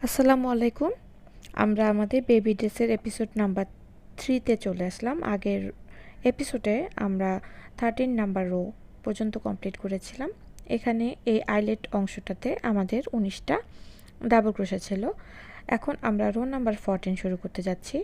আসসালামু আলাইকুম। আমরা আমাদের বেবি ড্রেসের এপিসোড নাম্বার 3 তে চলে আসলাম। আগের এপিসোডে আমরা 13 নাম্বার রো পর্যন্ত কমপ্লিট করেছিলাম। এখানে এই আইলেট অংশটাতে আমাদের 19টা ডাবল ক্রোশে ছিল। এখন আমরা রো নাম্বার 14 শুরু করতে যাচ্ছি।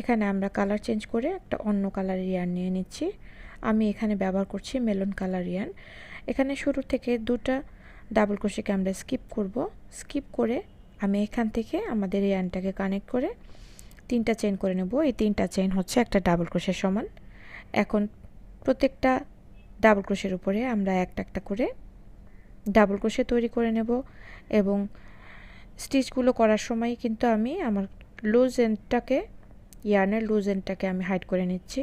এখানে আমরা কালার চেঞ্জ করে একটা অন্য কালারের ইয়ার্ন নিয়ে নিচ্ছি। আমি এখানে ব্যবহার করছি মেলন কালার ইয়ার্ন। এখানে শুরু থেকে দুটা ডাবল ক্রোশেকে আমরা স্কিপ করব। স্কিপ করে আমি এখান থেকে আমাদের এই ইয়ার্নটাকে কানেক্ট করে 3টা চেইন করে নেব। এই 3টা চেইন হচ্ছে একটা ডাবল ক্রোশের সমান। এখন প্রত্যেকটা ডাবল ক্রোশের উপরে আমরা একটা একটা করে ডাবল ক্রোশে তৈরি করে নেব এবং স্টিচগুলো করার সময় কিন্তু আমি আমার লুজ এন্ডটাকে ইয়ার্নের লুজ এন্ডটাকে আমি হাইড করে নিচ্ছি।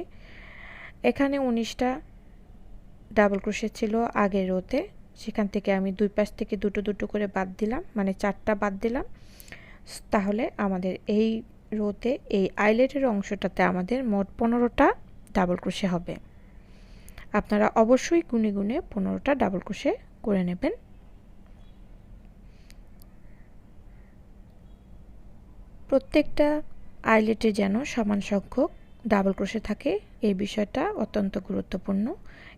এখানে 19টা ডাবল ক্রোশে ছিল আগের রোতে, সেখান থেকে আমি দুই পাশ থেকে দুটো দুটো করে বাদ দিলাম, মানে 4টা বাদ দিলাম। তাহলে আমাদের এই রোতে এই আইলেটের অংশটাতে আমাদের মোট 15টা ডাবল ক্রোশে হবে। আপনারা অবশ্যই গুনে গুনে 15টা ডাবল ক্রোশে করে নেবেন। প্রত্যেকটা আইলেটে যেন সমান সংখ্যক ডাবল ক্রোশে থাকে, এই বিষয়টা অত্যন্ত গুরুত্বপূর্ণ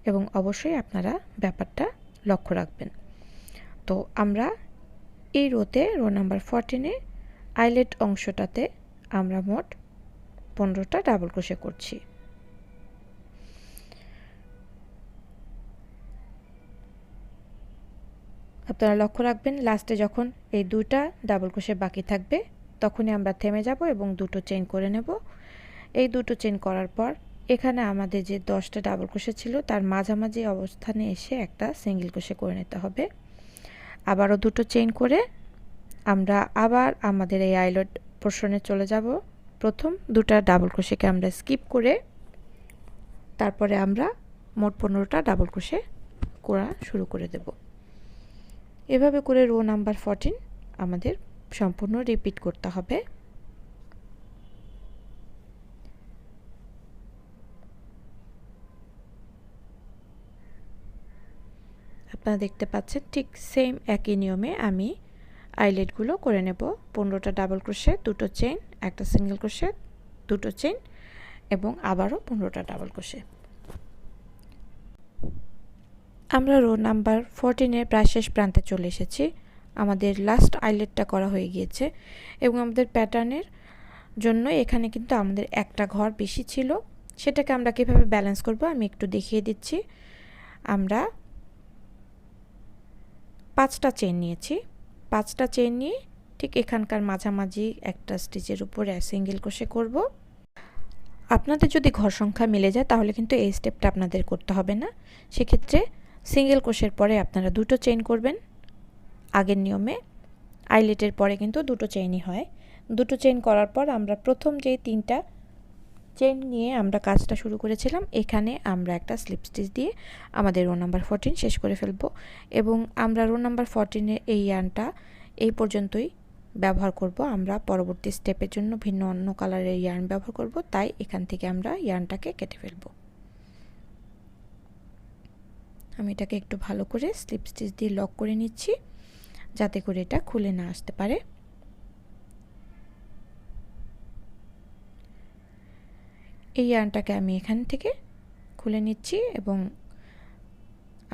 এবং অবশ্যই আপনারা ব্যাপারটা লক্ষ্য রাখবেন। তো আমরা এই রোতে রো নাম্বার 14-এ আইলেট অংশটাতে আমরা মোট 15টা ডাবল ক্রোশে করছি। আপনারা লক্ষ্য রাখবেন লাস্টে যখন এই দুইটা ডাবল ক্রোশে বাকি থাকবে তখনই আমরা থেমে যাব এবং দুটো চেইন করে নেব। এই দুটো চেইন করার পর এখানে আমাদের যে 10টা ডাবল ক্রোশে ছিল তার মাঝামাঝি অবস্থানে এসে একটা সিঙ্গেল ক্রোশে করে নিতে হবে। আবারও দুটো চেইন করে আমরা আবার আমাদের এই আইলেট পোর্শনে চলে যাব। প্রথম দুটো ডাবল ক্রোশেকে আমরা স্কিপ করে তারপরে আমরা মোট 15টা ডাবল ক্রোশে করা শুরু করে দেব। এভাবে করে রো নাম্বার 14 আমাদের সম্পূর্ণ রিপিট করতে হবে। আপনারা দেখতে পাচ্ছেন ঠিক সেম একই নিয়মে আমি আইলেটগুলো করে নেব। 15টা ডাবল ক্রোশে, দুটো চেইন, একটা সিঙ্গেল ক্রোশে, দুটো চেইন এবং আবারও 15টা ডাবল ক্রোশে। আমরা রো নাম্বার 14-এর প্রায় শেষ প্রান্তে চলে এসেছি। আমাদের লাস্ট আইলেটটা করা হয়ে গিয়েছে এবং আমাদের প্যাটার্নের জন্য এখানে কিন্তু আমাদের একটা ঘর বেশি ছিল। সেটাকে আমরা কিভাবে ব্যালেন্স করব আমি একটু দেখিয়ে দিচ্ছি। আমরা 5টা চেইন নিয়েছি। 5টা চেইন নিয়ে ঠিক এখানকার মাঝামাঝি একটা স্টিচের উপরে সিঙ্গেল ক্রোশে করব। আপনাদের যদি ঘর সংখ্যা মিলে যায় তাহলে কিন্তু এই স্টেপটা আপনাদের করতে হবে না। সেক্ষেত্রে সিঙ্গেল ক্রোশের পরে আপনারা দুটো চেইন করবেন। আগের নিয়মে আইলেটের পরে কিন্তু দুটো চেইনই হয়। দুটো চেইন করার পর আমরা প্রথম যে 3টা চেইন নিয়ে আমরা কাজটা শুরু করেছিলাম এখানে আমরা একটা স্লিপ স্টিচ দিয়ে আমাদের রো নাম্বার 14 শেষ করে ফেলব এবং আমরা রো নাম্বার 14-এর এই ইয়ার্নটা এই পর্যন্তই ব্যবহার করব। আমরা পরবর্তী স্টেপের জন্য ভিন্ন অন্য কালারের ইয়ার্ন ব্যবহার করব, তাই এখান থেকে আমরা ইয়ার্নটাকে কেটে ফেলব। আমি এটাকে একটু ভালো করে স্লিপ স্টিচ দিয়ে লক করে নিচ্ছি যাতে করে এটা খুলে না আসতে পারে। এই ইয়ার্নটাকে আমি এখান থেকে খুলে নিচ্ছি এবং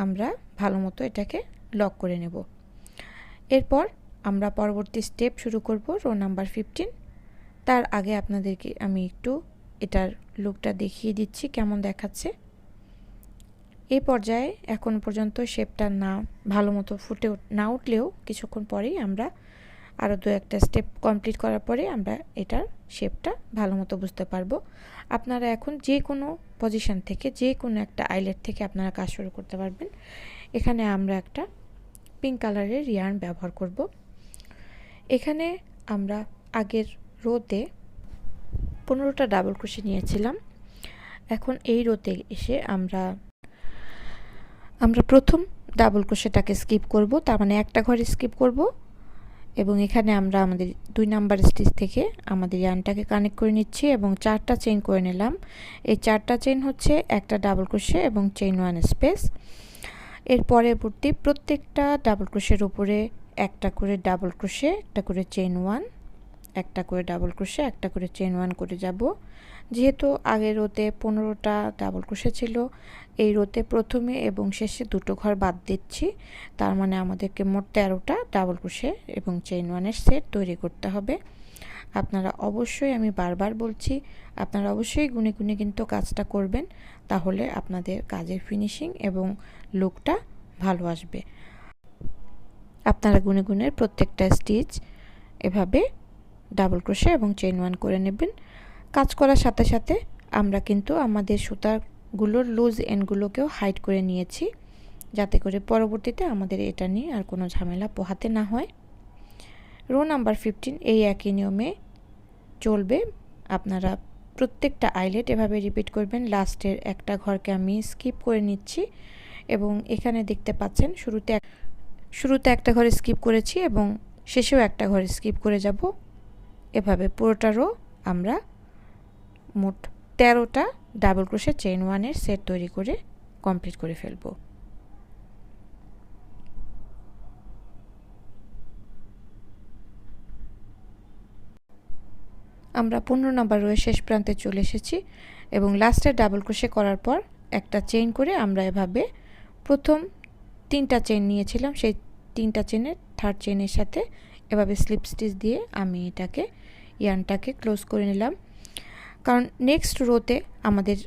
আমরা ভালো মতো এটাকে লক করে নেব। এরপর আমরা পরবর্তী স্টেপ শুরু করব রো নাম্বার 15। তার আগে আপনাদেরকে আমি একটু এটার লুকটা দেখিয়ে দিচ্ছি কেমন দেখাচ্ছে। এই পর্যায়ে এখন পর্যন্ত শেপটা না ভালো মতো ফুটে না উঠলেও কিছুক্ষণ পরেই আমরা আরও দু একটা স্টেপ কমপ্লিট করার পরে আমরা এটার শেপটা ভালো মতো বুঝতে পারবো। আপনারা এখন যে কোনো পজিশন থেকে যে কোনো একটা আইলেট থেকে আপনারা কাজ শুরু করতে পারবেন। এখানে আমরা একটা পিঙ্ক কালারের ইয়ার্ন ব্যবহার করব। এখানে আমরা আগের রোতে 15টা ডাবল ক্রোশে নিয়েছিলাম। এখন এই রোতে এসে আমরা প্রথম ডাবল ক্রোশেটাকে স্কিপ করব, তার মানে একটা ঘরে স্কিপ করব এবং এখানে আমরা আমাদের 2 নাম্বার স্টিচ থেকে আমাদের ইয়ার্নটাকে কানেক্ট করে নিচ্ছি এবং 4টা চেইন করে নিলাম। এই 4টা চেইন হচ্ছে একটা ডাবল ক্রোশে এবং চেইন 1 স্পেস। এর পরবর্তী প্রত্যেকটা ডাবল ক্রোশের উপরে একটা করে ডাবল ক্রোশে, একটা করে চেইন 1, একটা করে ডাবল ক্রোশে, একটা করে চেইন 1 করে যাব। যেহেতু আগের রোতে 15টা ডাবল ক্রোশে ছিল, এই রোতে প্রথমে এবং শেষে দুটো ঘর বাদ দিচ্ছি, তার মানে আমাদেরকে মোট 13টা ডাবল ক্রোশে এবং চেইন 1-এর সেট তৈরি করতে হবে। আপনারা অবশ্যই, আমি বারবার বলছি, আপনারা অবশ্যই গুনে গুনে কিন্তু কাজটা করবেন, তাহলে আপনাদের কাজের ফিনিশিং এবং লুকটা ভালো আসবে। আপনারা গুনে গুনে প্রত্যেকটা স্টিচ এভাবে ডাবল ক্রোশে এবং চেইন 1 করে নেবেন। কাজ করার সাথে সাথে আমরা কিন্তু আমাদের সুতাগুলোর লুজ এন্ডগুলোকেও হাইড করে নিয়েছি, যাতে করে পরবর্তীতে আমাদের এটা নিয়ে আর কোনো ঝামেলা পোহাতে না হয়। রো নাম্বার 15 এই একই নিয়মে চলবে। আপনারা প্রত্যেকটা আইলেট এভাবে রিপিট করবেন। লাস্টের একটা ঘরকে আমি স্কিপ করে নিচ্ছি এবং এখানে দেখতে পাচ্ছেন শুরুতে একটা ঘরে স্কিপ করেছি এবং শেষেও একটা ঘরে স্কিপ করে যাব। এভাবে পুরোটা রো আমরা মোট 13টা ডাবল ক্রোশে চেইন 1-এর সেট তৈরি করে কমপ্লিট করে ফেলব। আমরা 15 নম্বর রোয়ের শেষ প্রান্তে চলে এসেছি এবং লাস্টের ডাবল ক্রোশে করার পর একটা চেইন করে আমরা এভাবে প্রথম 3টা চেইন নিয়েছিলাম, সেই 3টা চেইনের থার্ড চেইনের সাথে এভাবে স্লিপ স্টিচ দিয়ে আমি এটাকে ইয়ার্নটাকে ক্লোজ করে নিলাম, কারণ নেক্সট রোতে আমাদের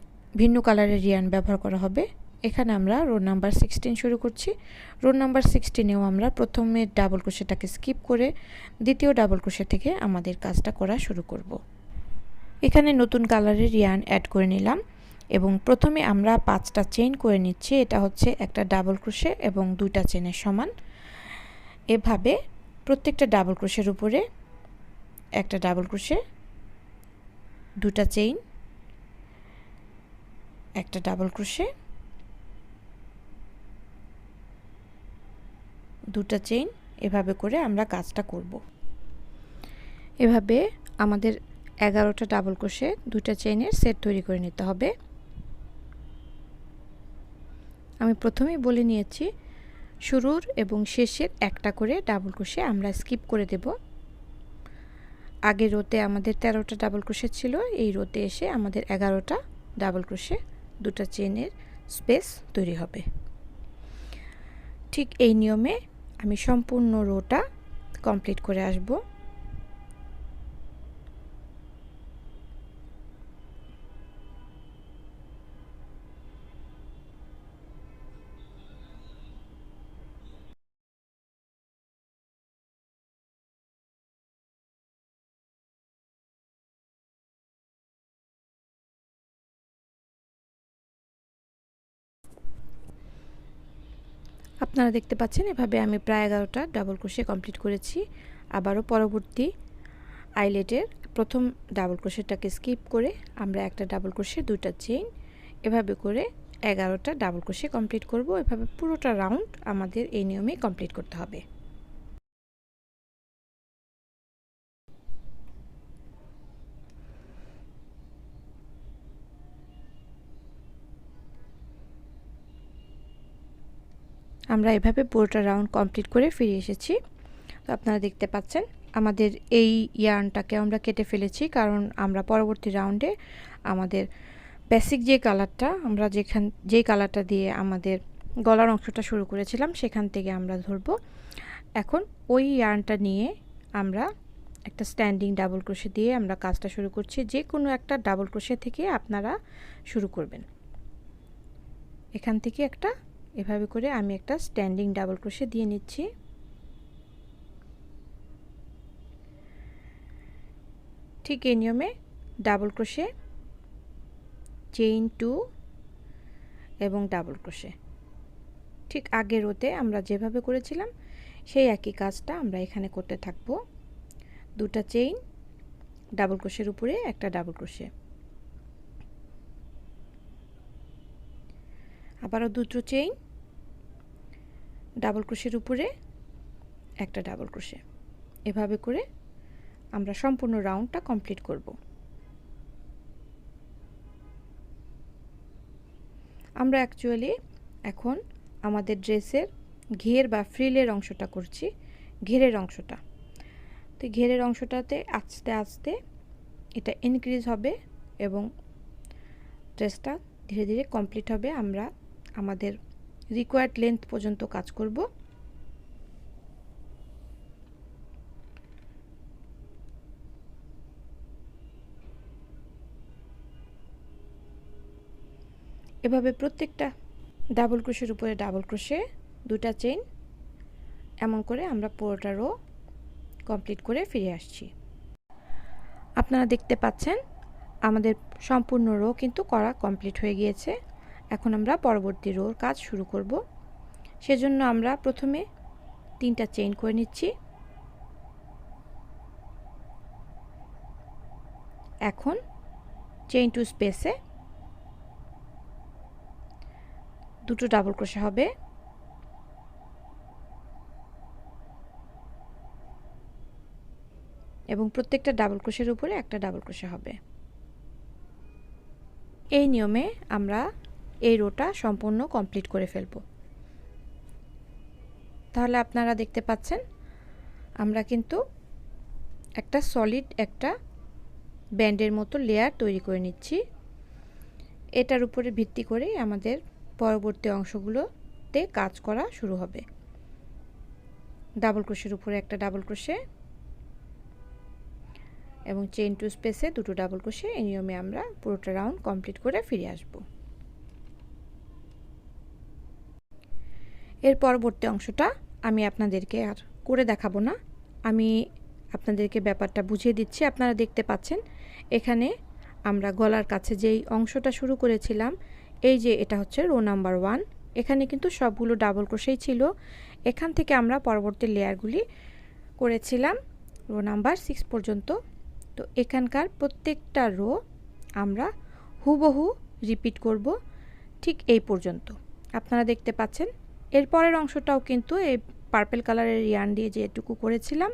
ভিন্ন কালারের ইয়ার্ন ব্যবহার করা হবে। এখানে আমরা রো নাম্বার 16 শুরু করছি। রো নাম্বার 16এও আমরা প্রথমে ডাবল ক্রোশেটাকে স্কিপ করে দ্বিতীয় ডাবল ক্রোশে থেকে আমাদের কাজটা করা শুরু করব। এখানে নতুন কালারের ইয়ার্ন অ্যাড করে নিলাম এবং প্রথমে আমরা 5টা চেইন করে নিচ্ছি। এটা হচ্ছে একটা ডাবল ক্রোশে এবং 2টা চেইনের সমান। এভাবে প্রত্যেকটা ডাবল ক্রোশের উপরে একটা ডাবল ক্রোশে, 2টা চেইন, একটা ডাবল ক্রোশে, 2টা চেইন, এভাবে করে আমরা কাজটা করব। এভাবে আমাদের 11টা ডাবল ক্রোশে 2টা চেইনের সেট তৈরি করে নিতে হবে। আমি প্রথমেই বলে নিয়েছি, শুরুর এবং শেষের একটা করে ডাবল ক্রোশে আমরা স্কিপ করে দেব। আগের রোতে আমাদের 13টা ডাবল ক্রোশে ছিল, এই রোতে এসে আমাদের 11টা ডাবল ক্রোশে 2টা চেইনের স্পেস তৈরি হবে। ঠিক এই নিয়মে আমি সম্পূর্ণ রোটা কমপ্লিট করে আসব। আপনারা দেখতে পাচ্ছেন এভাবে আমি প্রায় 11টা ডাবল ক্রোশে কমপ্লিট করেছি। আবারও পরবর্তী আইলেটের প্রথম ডাবল ক্রোশেটাকে স্কিপ করে আমরা একটা ডাবল ক্রোশে 2টা চেইন, এভাবে করে 11টা ডাবল ক্রোশে কমপ্লিট করব। এভাবে পুরোটা রাউন্ড আমাদের এই নিয়মে কমপ্লিট করতে হবে। আমরা এভাবে পুরোটা রাউন্ড কমপ্লিট করে ফিরে এসেছি। তো আপনারা দেখতে পাচ্ছেন আমাদের এই ইয়ার্নটাকে আমরা কেটে ফেলেছি, কারণ আমরা পরবর্তী রাউন্ডে আমাদের বেসিক যে কালারটা আমরা যেই কালারটা দিয়ে আমাদের গলার অংশটা শুরু করেছিলাম সেখান থেকে আমরা ধরব। এখন ওই ইয়ার্নটা নিয়ে আমরা একটা স্ট্যান্ডিং ডাবল ক্রোশে দিয়ে আমরা কাজটা শুরু করছি। যে কোনো একটা ডাবল ক্রোশে থেকে আপনারা শুরু করবেন। এখান থেকে একটা এভাবে করে আমি একটা স্ট্যান্ডিং ডাবল ক্রোশে দিয়ে নিচ্ছি। ঠিক এই নিয়মে ডাবল ক্রোশে, চেইন 2 এবং ডাবল ক্রোশে, ঠিক আগের রোতে আমরা যেভাবে করেছিলাম সেই একই কাজটা আমরা এখানে করতে থাকবো। 2টা চেইন, ডাবল ক্রোশের উপরে একটা ডাবল ক্রোশে, আবারও 2টো চেইন, ডাবল ক্রোশের উপরে একটা ডাবল ক্রোশে। এভাবে করে আমরা সম্পূর্ণ রাউন্ডটা কমপ্লিট করব। আমরা অ্যাকচুয়ালি এখন আমাদের ড্রেসের ঘের বা ফ্রিলের অংশটা করছি। ঘেরের অংশটা। তো ঘেরের অংশটাতে আস্তে আস্তে এটা ইনক্রিজ হবে এবং ড্রেসটা ধীরে ধীরে কমপ্লিট হবে। আমরা আমাদের রিকোয়ার্ড লেন্থ পর্যন্ত কাজ করব। এভাবে প্রত্যেকটা ডাবল ক্রোশের উপরে ডাবল ক্রোশে, 2টা চেইন, এমন করে আমরা পুরোটা রো কমপ্লিট করে ফিরে আসছি। আপনারা দেখতে পাচ্ছেন আমাদের সম্পূর্ণ রো কিন্তু করা কমপ্লিট হয়ে গিয়েছে। এখন আমরা পরবর্তী রোর কাজ শুরু করব। সেজন্য আমরা প্রথমে 3টা চেইন করে নিচ্ছি। এখন চেইন টু স্পেসে 2টো ডাবল ক্রোশে হবে এবং প্রত্যেকটা ডাবল ক্রোশের উপরে একটা ডাবল ক্রোশে হবে। এই নিয়মে আমরা এই রোটা সম্পূর্ণ কমপ্লিট করে ফেলব। তাহলে আপনারা দেখতে পাচ্ছেন আমরা কিন্তু একটা সলিড একটা ব্যান্ডের মতো লেয়ার তৈরি করে নিচ্ছি। এটার উপরে ভিত্তি করে আমাদের পরবর্তী অংশগুলোতে কাজ করা শুরু হবে। ডাবল ক্রোশের উপরে একটা ডাবল ক্রোশে এবং চেইন টু স্পেসে 2টো ডাবল ক্রোশে। এই নিয়মে আমরা পুরোটা রাউন্ড কমপ্লিট করে ফিরে আসব। এর পরবর্তী অংশটা আমি আপনাদেরকে আর করে দেখাবো না, আমি আপনাদেরকে ব্যাপারটা বুঝিয়ে দিচ্ছি। আপনারা দেখতে পাচ্ছেন এখানে আমরা গলার কাছে যেই অংশটা শুরু করেছিলাম, এই যে এটা হচ্ছে রো নাম্বার 1, এখানে কিন্তু সবগুলো ডাবল ক্রোশেই ছিল। এখান থেকে আমরা পরবর্তী লেয়ারগুলি করেছিলাম রো নাম্বার 6 পর্যন্ত। তো এখানকার প্রত্যেকটা রো আমরা হুবহু রিপিট করব ঠিক এই পর্যন্ত। আপনারা দেখতে পাচ্ছেন এরপরের অংশটাও কিন্তু এই পার্পল কালারের ইয়ার্ন দিয়ে যে এটুকু করেছিলাম,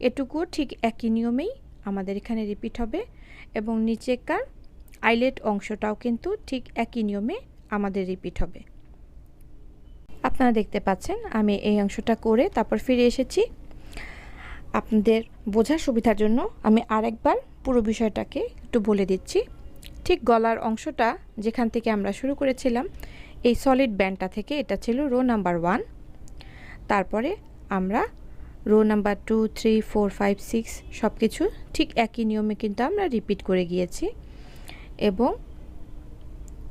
এটুকু ঠিক একই নিয়মেই আমাদের এখানে রিপিট হবে এবং নিচেকার আইলেট অংশটাও কিন্তু ঠিক একই নিয়মে আমাদের রিপিট হবে। আপনারা দেখতে পাচ্ছেন আমি এই অংশটা করে তারপর ফিরে এসেছি। আপনাদের বোঝার সুবিধার জন্য আমি আরেকবার পুরো বিষয়টাকে একটু বলে দিচ্ছি। ঠিক গলার অংশটা যেখান থেকে আমরা শুরু করেছিলাম, এই সলিড ব্যান্ডটা থেকে এটা ছিল রো নাম্বার 1। তারপরে আমরা রো নাম্বার 2, 3, 4, 5, 6 সব কিছু ঠিক একই নিয়মে কিন্তু আমরা রিপিট করে গিয়েছি এবং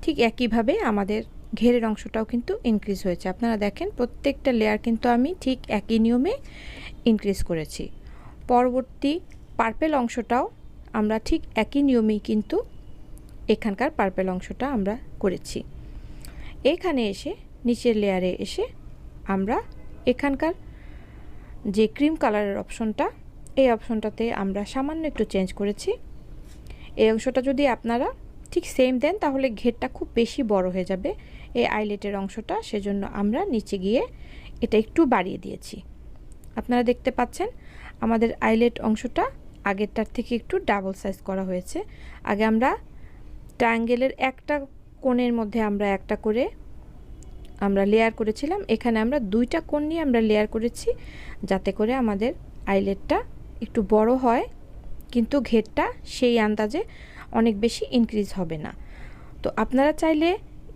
ঠিক একইভাবে আমাদের ঘেরের অংশটাও কিন্তু ইনক্রিজ হয়েছে। আপনারা দেখেন প্রত্যেকটা লেয়ার কিন্তু আমি ঠিক একই নিয়মে ইনক্রিজ করেছি। পরবর্তী পার্পল অংশটাও আমরা ঠিক একই নিয়মেই কিন্তু এখানকার পার্পল অংশটা আমরা করেছি। এখানে এসে নিচের লেয়ারে এসে আমরা এখানকার যে ক্রিম কালারের অপশনটা, এই অপশনটাতে আমরা সামান্য একটু চেঞ্জ করেছি। এই অংশটা যদি আপনারা ঠিক সেম দেন তাহলে ঘেরটা খুব বেশি বড় হয়ে যাবে এই আইলেটের অংশটা, সেজন্য আমরা নিচে গিয়ে এটা একটু বাড়িয়ে দিয়েছি। আপনারা দেখতে পাচ্ছেন আমাদের আইলেট অংশটা আগেরটার থেকে একটু ডাবল সাইজ করা হয়েছে। আগে আমরা ট্রায়াঙ্গেলের একটা কোণের মধ্যে আমরা একটা করে আমরা লেয়ার করেছিলাম, এখানে আমরা 2টা কোণ নিয়ে আমরা লেয়ার করেছি যাতে করে আমাদের আইলেটটা একটু বড় হয় কিন্তু ঘেরটা সেই আন্দাজে অনেক বেশি ইনক্রিজ হবে না। তো আপনারা চাইলে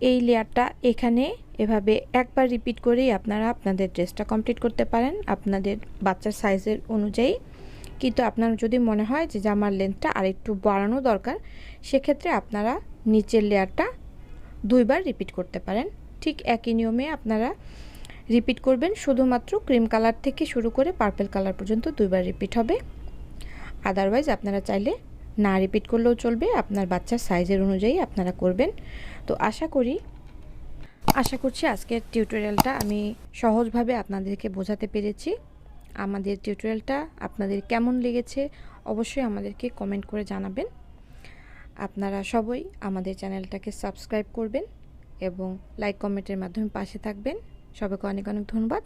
এই লেয়ারটা এখানে এভাবে একবার রিপিট করেই আপনারা আপনাদের ড্রেসটা কমপ্লিট করতে পারেন আপনাদের বাচ্চার সাইজের অনুযায়ী। কিন্তু আপনার যদি মনে হয় যে জামার লেন্থটা আরেকটু বাড়ানো দরকার, সেক্ষেত্রে আপনারা নিচের লেয়ারটা 2বার রিপিট করতে পারেন। ঠিক একই নিয়মে আপনারা রিপিট করবেন, শুধুমাত্র ক্রিম কালার থেকে শুরু করে পার্পল কালার পর্যন্ত 2বার রিপিট হবে। আদারওয়াইজ আপনারা চাইলে না রিপিট করলেও চলবে, আপনার বাচ্চার সাইজের অনুযায়ী আপনারা করবেন। তো আশা করছি আজকের টিউটোরিয়ালটা আমি সহজভাবে আপনাদেরকে বোঝাতে পেরেছি। আমাদের টিউটোরিয়ালটা আপনাদের কেমন লেগেছে অবশ্যই আমাদেরকে কমেন্ট করে জানাবেন। আপনারা সবাই আমাদের চ্যানেলটাকে সাবস্ক্রাইব করবেন এবং লাইক কমেন্টের মাধ্যমে পাশে থাকবেন। সবাইকে অনেক অনেক ধন্যবাদ।